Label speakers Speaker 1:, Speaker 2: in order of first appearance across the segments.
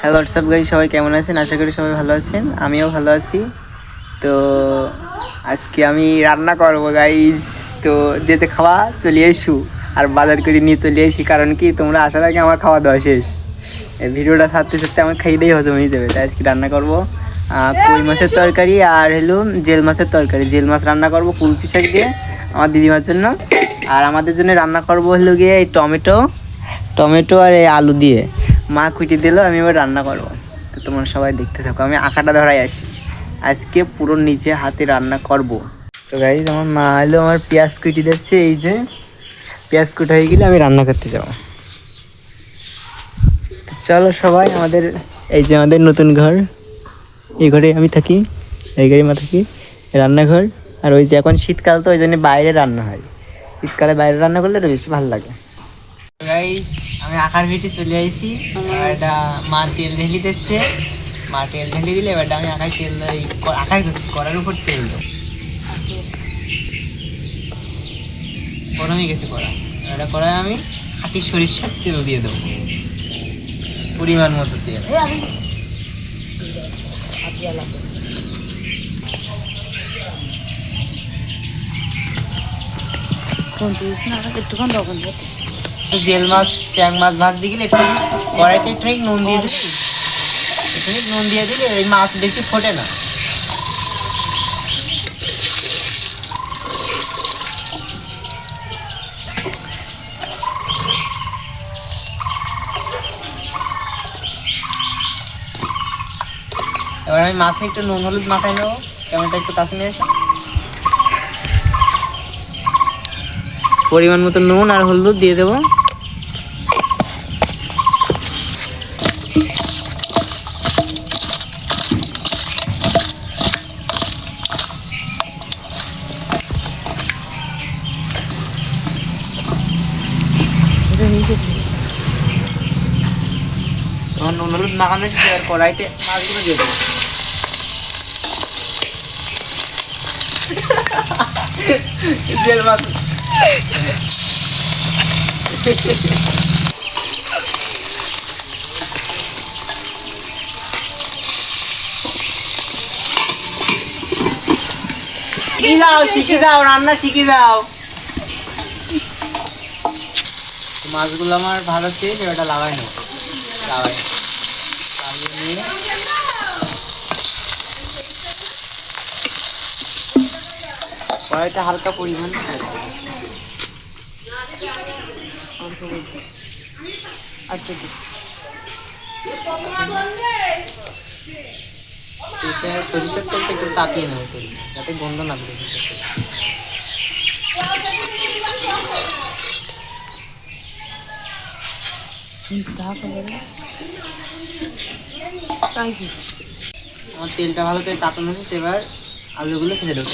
Speaker 1: Hello WhatsApp guys, সবাই কেমন আছেন? আশা করি সবাই ভালো আছেন, আমিও ভালো আছি। তো আজকে আমি রান্না করবো গাইস। তো যেতে খাওয়া চলে এসু আর বাজার করে নিয়ে চলে আসি, কারণ কি তোমরা আসার আগে আমার খাওয়া দাওয়া শেষ। এই ভিডিওটা ছাড়তে ছাড়তে আমার খাইতেই হজম হয়ে যাবে। তাই আজকে রান্না করবো কই মাছের তরকারি আর হলো জেল মাছের তরকারি। জেল মাছ রান্না করবো কুলপি শাক দিয়ে আমার দিদিমার জন্য, আর আমাদের জন্য রান্না করবো হলো গিয়ে এই টমেটো আর এই আলু দিয়ে। মা কুটি দিল, আমি এবার রান্না করবো। তো তোমরা সবাই দেখতে থাকো, আমি আঁকাটা ধরাই আসি। আজকে পুরো নিজে হাতে রান্না করব। তো গাইস, আমার মা এলো, আমার পেঁয়াজ কুটি দিচ্ছে। এই যে পেঁয়াজ কুটা হয়ে গেলে আমি রান্না করতে যাবো। চলো সবাই, এই যে আমাদের নতুন ঘর, এই ঘরে আমি থাকি, এই ঘরে মা থাকি, রান্নাঘর। আর ওই যে এখন শীতকাল, তো ওই জন্য বাইরে রান্না হয়। শীতকালে বাইরে রান্না করলে বেশি ভালো লাগে। গাইস, আমি আকার ভিটি চলে আইছি। এটা মা তেল ঢেলি দিচ্ছে। মা তেল ঢেলি দিলে এবারটা আমি আকার করছি, কড়ার উপর তেল দেবো। গরমই গেছে কড়া। এটা কড়াই আমি খাঁটি সরিষার তেল দিয়ে দেবো, পরিমাণ মতো তেল। জেল মাছ ট্যাং মাছ ভাজতে গেলে একটু কড়াইতে একটু নুন দিয়ে দিলে, ওই মাছ বেশি ফোটে না। এবার আমি মাছে একটু নুন হলুদ মাখাই নেবো। টমেটো একটু কাছে নিয়ে এসে পরিমাণ মতো নুন আর হলুদ দিয়ে দেবো। তখন নুন হলুদ মাখানো শেষে আর কড়াইতে মাছগুলো দিয়ে দেবো। জেল মাছ শিখে যাও, রান্না শিখে যাও। মাছগুলো আমার ভালো শেষ, ওটা লাগাই নেবো। নিয়ে কড়াইতে হালকা পরিমাণ সরিষার তেলটা একটু তাতিয়ে নেবো তেল, যাতে গন্ধ না বেরোয়। আমার তেলটা ভালো করে তাতানো হচ্ছে, এবার আলুগুলো ছেড়ে দেবো।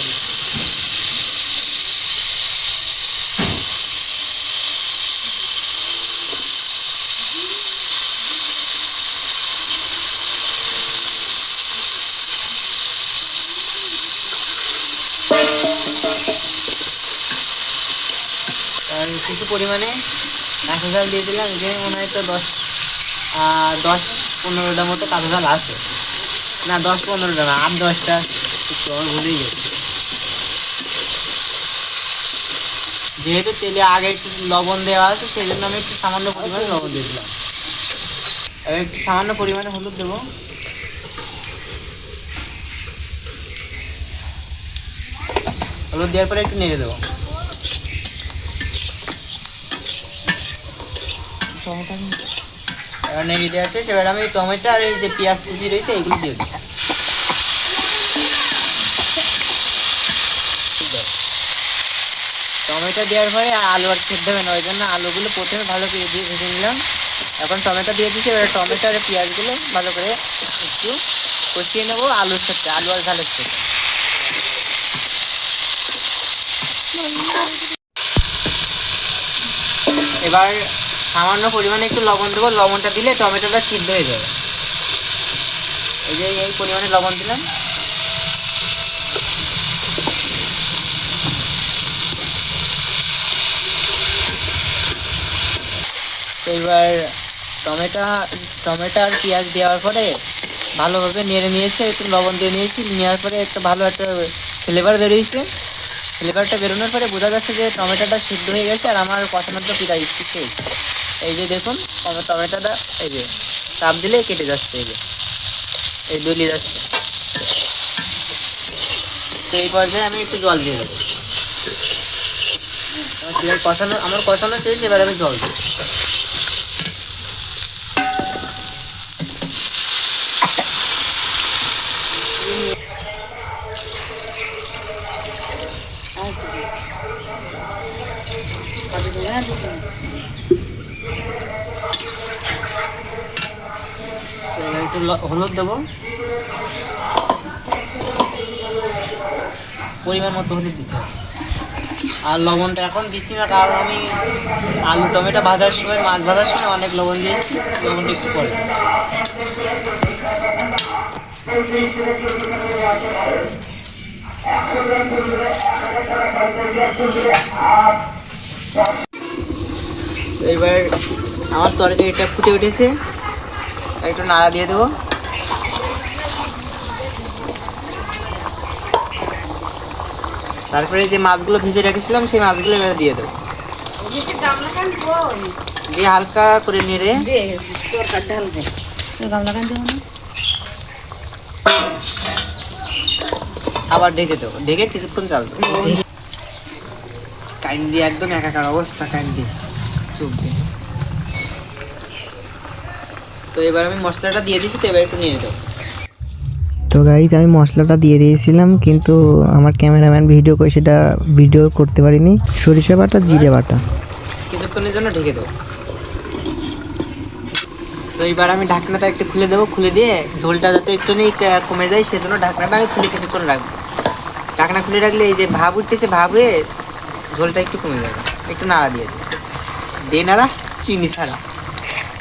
Speaker 1: কিছু পরিমাণে কাঁচা ঝাল দিয়ে দিলাম। এখানে মনে হয় তো 10-15টা মতো কাঁচা ঝাল আছে। না, 10-15টা না, 8-10টা আছে। একটু আমার ভুলেই গেছে। যেহেতু তেলে আগে একটু লবণ দেওয়া আছে, সেই জন্য আমি একটু সামান্য পরিমাণে লবণ দিয়ে দিলাম। এবার একটু সামান্য পরিমাণে হলুদ দেবো। হলুদ দেওয়ার পরে একটু নেড়ে দেবো। এবার নেড়ে দেওয়া শেষ। এবার আমি টমেটো আর এই যে পেঁয়াজ কুচি রয়েছে এগুলো দিয়ে দিই। টমেটো দেওয়ার পরে আলু আর সেদ্ধ হবে না, ওই জন্য আলুগুলো প্রথমে ভালো করে দিয়ে ভেজে নিলাম। এখন টমেটো দিয়ে দিচ্ছি। এবার টমেটো আর পেঁয়াজগুলো ভালো করে একটু কষিয়ে নেবো আলুর সাথে, আলু আর ঝালের সাথে। এবার সামান্য পরিমাণে একটু লবণ দেবো। লবণটা দিলে টমেটোটা সিদ্ধ হয়ে যাবে। এই যে এই পরিমাণে লবণ দিলাম। এবার টমেটো টমেটো আর পেঁয়াজ দেওয়ার পরে ভালোভাবে নেড়ে নিয়েছে, একটু লবণ দিয়ে নিয়েছি, নেওয়ার পরে একটা ভালো একটা ফ্লেভার বেরিয়েছে। ফ্লেভারটা বেরোনোর পরে বোঝা যাচ্ছে যে টমেটোটা সিদ্ধ হয়ে গেছে আর আমার কষানোটা প্রায় শেষ। এই যে দেখুন টমেটোটা এই যে চাপ দিলে কেটে যাচ্ছে, এই যে এই দুলি যাচ্ছে। তো এই পর্যায়ে আমি একটু জল দিয়ে দেবো। আমার কষানো শেষ, এবার আমি জল দেবো। একটু হলুদ দেবো, পরিমাণ মতো হলুদ দিতে হবে। আর লবণটা এখন দিচ্ছি না, কারণ আমি আলু টমেটো ভাজার সময়, মাছ ভাজার সময় অনেক লবণ দিয়েছি, লবণটা একটু পরে। এবার আমার তরকারিটা ফুটে উঠেছে, একটু নাড়া দিয়ে দেবো। তারপরে যে মাছগুলো ভিজে রেখেছিলাম সেই মাছগুলো এবার দিয়ে দেবো, দিয়ে হালকা করে নেড়ে আবার ঢেকে দেবো, ঢেকে কিছুক্ষণ চাল দেবো। কাইন্ডি একদম একাকার অবস্থা, কাইন্ডি চোখ দিয়ে। তো এবার আমি মশলাটা দিয়ে দিয়েছি, তো এবার একটু নিয়ে দেবো।
Speaker 2: তো গাইজ আমি মশলাটা দিয়ে দিয়েছিলাম, কিন্তু আমার ক্যামেরাম্যান ভিডিও করতে পারিনি। সরিষা বাটা, জিরে বাটা।
Speaker 1: কিছুক্ষণের জন্য ঢেকে দেবো। তো এইবার আমি ঢাকনাটা একটু খুলে দেবো, খুলে দিয়ে ঝোলটা যাতে একটু কমে যায় সেজন্য ঢাকনাটা আমি খুলে কিছুক্ষণ রাখবো। ঢাকনা খুলে রাখলে এই যে ভাব উঠতেছে, ভাব হয়ে ঝোলটা একটু কমে যাবে। একটু নাড়া দিয়ে দিয়ে নাড়া, চিনি ছাড়া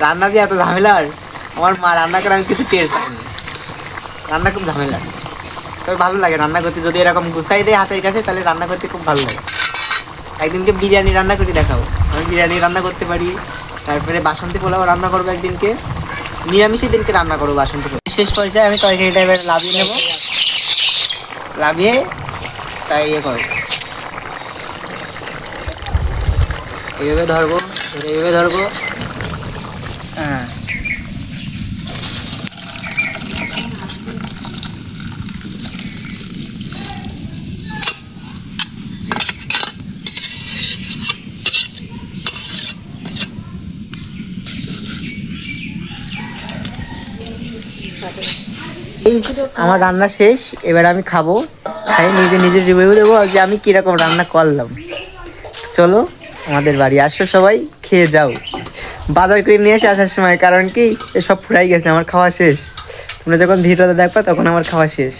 Speaker 1: রান্না যে এত ঝামেলার। আমার মা রান্না করে আমি কিছু টের পাইনি, রান্না খুব ঝামেলা। তবে ভালো লাগে রান্না করতে, যদি এরকম গুছাই দেয় হাতের কাছে তাহলে রান্না করতে খুব ভালো লাগে। একদিনকে বিরিয়ানি রান্না করে দেখাবো, আমি বিরিয়ানি রান্না করতে পারি। তারপরে বাসন্তী পোলাও রান্না করবো একদিনকে, নিরামিষের দিনকে রান্না করবো বাসন্তী পোলাও। শেষ পর্যায়ে আমি তরকারিটা এবার লাভিয়ে নেবো, লাভিয়ে তাই ইয়ে করবো, এইভাবে ধরবো, এইভাবে ধরবো। হ্যাঁ, আমার রান্না শেষ, এবার আমি খাবো, খাই নিজের রিভিউ দেবো যে আমি কীরকম রান্না করলাম। চলো আমাদের বাড়ি আসো, সবাই খেয়ে যাও। বাজার করে নিয়ে এসে আসার সময়, কারণ কি এসব ফুরাই গেছে, আমার খাওয়া শেষ। তোমরা যখন ভিডিওটা দেখবা তখন আমার খাওয়া শেষ।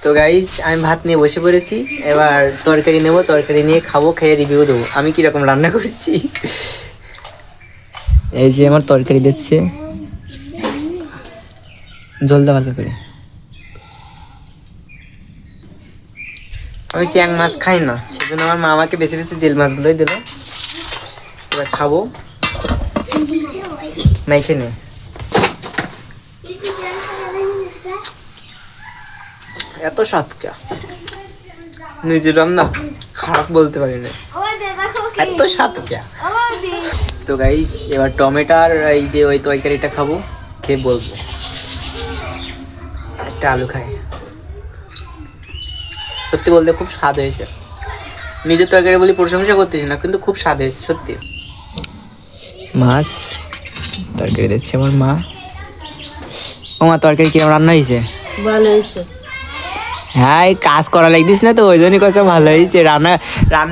Speaker 1: তো গাইজ আমি ভাত নিয়ে বসে পড়েছি, এবার তরকারি নেবো, তরকারি নিয়ে খাবো, খেয়ে রিভিউ দেবো আমি কীরকম রান্না করছি। এই যে আমার তরকারি দিচ্ছে, ঝোল দেওয়া ভালো করে। আমি চ্যাং মাছ খাই না, সেজন্য আমার মা আমাকে বেশি বেশি জেল মাছগুলোই দিল। এবার খাবো, মাইখে নে। এত স্বাদটা নিজের রান্না খারাপ বলতে পারি না, এত স্বাদটা। তো গাইজ এবার টমেটোর এই যে ওই তরকারিটা খাবো, খেয়ে বলবো। একটা আলু খাই, সত্যি বলতে খুব স্বাদ হয়েছে। নিজের তরকারি বলি প্রশংসা করতেছি না, কিন্তু খুব স্বাদ হয়েছে সত্যি। মাছ তরকারি দিচ্ছে আমার মা। ও মা, তরকারি কিরকম রান্না হয়েছে?
Speaker 3: ভালো হয়েছে।
Speaker 1: হ্যাঁ, এই কাজ করা লাগতিস না তো, ওই জন্যই কথা ভালো হয়েছে।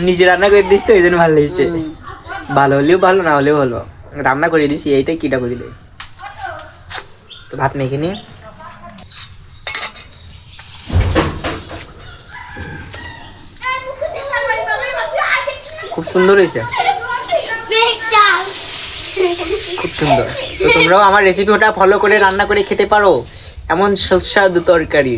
Speaker 1: নিজে রান্না করে দিস তো ওই জন্য ভালো হয়েছে। ভালো হলেও ভালো, না হলেও ভালো, রান্না করে দিস, এইটাই কিটা করে দেয়। তো ভাত মেখে নিয়ে খুব সুন্দর হয়েছে, খুব সুন্দর। তো তোমরাও আমার রেসিপিটা ফলো করে রান্না করে খেতে পারো, এমন সুস্বাদু তরকারি।